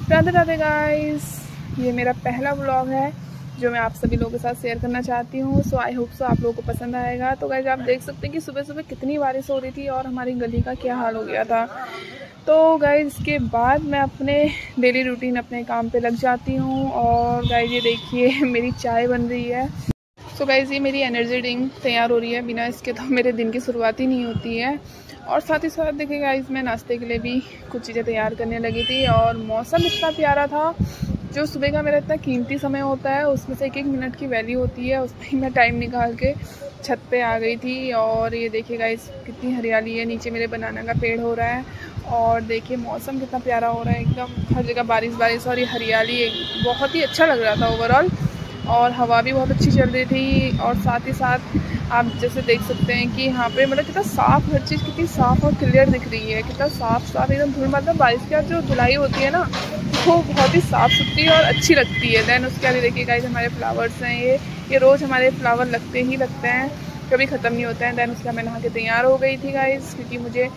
Radhe Radhe guys, ये मेरा पहला व्लॉग है जो मैं आप सभी लोगों के साथ शेयर करना चाहती हूँ। सो आई होप सो आप लोगों को पसंद आएगा। तो गाइस आप देख सकते हैं कि सुबह सुबह कितनी बारिश हो रही थी और हमारी गली का क्या हाल हो गया था। तो गाइस इसके बाद मैं अपने डेली रूटीन अपने काम पे लग जाती हूँ। और गाइस ये देखिए मेरी चाय बन रही है। सो गाइस ये मेरी एनर्जी ड्रिंक तैयार हो रही है, बिना इसके तो मेरे दिन की शुरुआत ही नहीं होती है। और साथ ही साथ देखिए गाइस मैं नाश्ते के लिए भी कुछ चीज़ें तैयार करने लगी थी। और मौसम इतना प्यारा था, जो सुबह का मेरा इतना कीमती समय होता है उसमें से एक एक मिनट की वैल्यू होती है, उसमें ही मैं टाइम निकाल के छत पे आ गई थी। और ये देखिए गाइस कितनी हरियाली है, नीचे मेरे बनाना का पेड़ हो रहा है। और देखिए मौसम कितना प्यारा हो रहा है, एकदम हर जगह बारिश बारिश और ये हरियाली बहुत ही अच्छा लग रहा था ओवरऑल। और हवा भी बहुत अच्छी चल रही थी। और साथ ही साथ आप जैसे देख सकते हैं कि यहाँ पे मतलब कितना साफ़, हर चीज़ कितनी साफ़ और क्लियर दिख रही है, कितना साफ़ एकदम धूल, मतलब बारिश की जो धुलाई होती है ना वो बहुत ही साफ़ सुथरी और अच्छी लगती है। देन उसके आगे देखिए गाइस हमारे फ्लावर्स हैं, ये रोज़ हमारे फ्लावर लगते ही लगते हैं, कभी ख़त्म नहीं होते हैं। देन उसका मैं नहा के तैयार हो गई थी गाइस, क्योंकि मुझे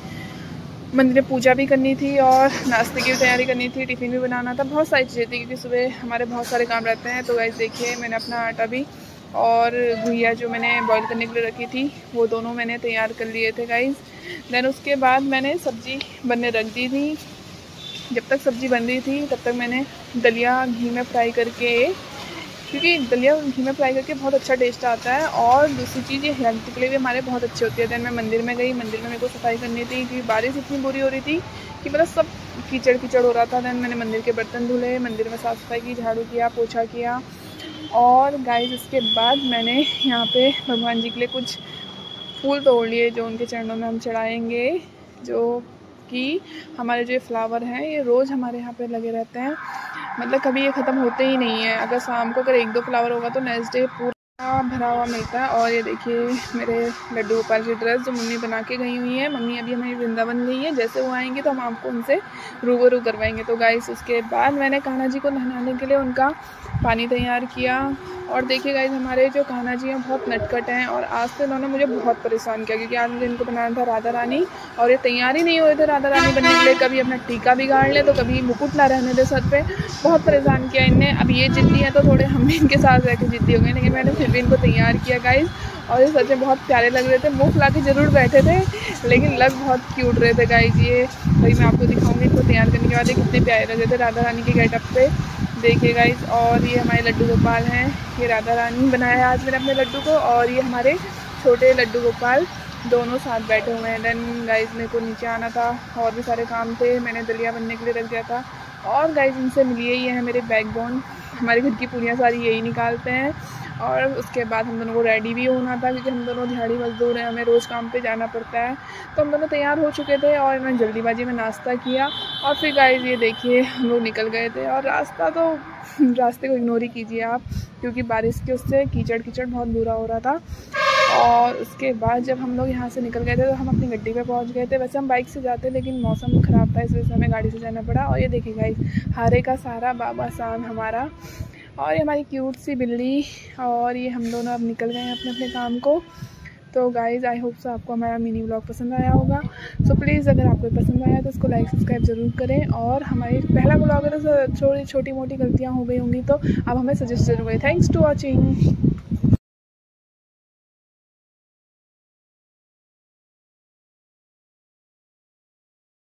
मंदिर में पूजा भी करनी थी और नाश्ते की भी तैयारी करनी थी, टिफ़िन भी बनाना था, बहुत सारी चीज़ें थी क्योंकि सुबह हमारे बहुत सारे काम रहते हैं। तो गाइस देखिए मैंने अपना आटा भी और घुइया जो मैंने बॉईल करने के लिए रखी थी वो दोनों मैंने तैयार कर लिए थे गाइस। देन उसके बाद मैंने सब्ज़ी बनने रख दी थी। जब तक सब्ज़ी बन रही थी तब तक मैंने दलिया घी में फ्राई करके, क्योंकि दलिया घी में फ्राई करके बहुत अच्छा टेस्ट आता है। और दूसरी चीज़ ये हेल्थ के लिए भी हमारे बहुत अच्छी होती है। देन मैं मंदिर में गई, मंदिर में मेरे को सफाई करनी थी क्योंकि बारिश इतनी बुरी हो रही थी कि मतलब सब कीचड़ कीचड़ हो रहा था। देन मैंने मंदिर के बर्तन धुले, मंदिर में साफ़ सफाई की, झाड़ू किया, पोछा किया। और गाइस इसके बाद मैंने यहाँ पे भगवान जी के लिए कुछ फूल तोड़ लिए जो उनके चरणों में हम चढ़ाएंगे, जो कि हमारे जो फ्लावर हैं ये रोज़ हमारे यहाँ पे लगे रहते हैं, मतलब कभी ये ख़त्म होते ही नहीं है। अगर शाम को अगर एक दो फ्लावर होगा तो नेक्स्ट डे पूरा भरा हुआ मिलता है। और ये देखिए मेरे लड्डू गोपाल की ड्रेस जो मम्मी बना के गई हुई है। मम्मी अभी हमारी वृंदावन गई है, जैसे वो आएंगे तो हम आपको उनसे रूबरू करवाएंगे। तो गाइस उसके बाद मैंने कान्हा जी को नहलाने के लिए उनका पानी तैयार किया। और देखिए गाइस हमारे जो कान्हा जी हैं बहुत नटखट हैं और आज से उन्होंने मुझे बहुत परेशान किया, क्योंकि आज मुझे इनको बनाना था राधा रानी और ये तैयार ही नहीं हुए थे राधा रानी बनने के लिए। कभी अपना टीका बिगाड़ ले तो कभी मुकुट ना रहने दे सर पे, बहुत परेशान किया इनने। अब ये जिद्दी है तो थोड़े हम भी इनके साथ रह के जिद्दी हो गए, लेकिन मैंने फिर भी इनको तैयार किया गाइस। और ये सच में बहुत प्यारे लग रहे थे, मुँह फुला के ज़रूर बैठे थे लेकिन लग बहुत क्यूट रहे थे गाइस। ये भाई मैं आपको दिखाऊंगी इनको तैयार करने के बाद ये कितने प्यारे लग रहे थे राधा रानी के गेटअप पे, देखिए गाइस। और ये हमारे लड्डू गोपाल हैं, ये राधा रानी बनाया है आज मैंने अपने लड्डू को, और ये हमारे छोटे लड्डू गोपाल दोनों साथ बैठे हुए हैं। देन गाइस मेरे को नीचे आना था और भी सारे काम थे, मैंने दलिया बनने के लिए रख दिया था। और गाइस इनसे मिलिए, ये है मेरे बैकबोन, हमारे घर की पूरियाँ सारी यही निकालते हैं। और उसके बाद हम दोनों को रेडी भी होना था क्योंकि हम दोनों दिहाड़ी मजदूर हैं, हमें रोज़ काम पे जाना पड़ता है। तो हम दोनों तैयार हो चुके थे और मैंने जल्दीबाजी में नाश्ता किया। और फिर गाइस ये देखिए हम लोग निकल गए थे। और रास्ते को इग्नोर ही कीजिए आप, क्योंकि बारिश के उससे कीचड़ कीचड़ बहुत बुरा हो रहा था। और उसके बाद जब हम लोग यहाँ से निकल गए थे तो हम अपनी गड्डी पे पहुँच गए थे। वैसे हम बाइक से जाते लेकिन मौसम ख़राब था, इस वजह से हमें गाड़ी से जाना पड़ा। और ये देखिए गाइस हारे का सारा बाबा सान हमारा, और ये हमारी क्यूट सी बिल्ली। और ये हम दोनों अब निकल गए हैं अपने अपने काम को। तो गाइज़ आई होप सो आपको हमारा मिनी व्लॉग पसंद आया होगा। सो प्लीज़ अगर आपको पसंद आया तो इसको लाइक सब्सक्राइब ज़रूर करें। और हमारी पहला व्लॉग है तो छोटी मोटी गलतियाँ हो गई होंगी तो आप हमें सजेस्ट जरूर करें। Thanks to watching.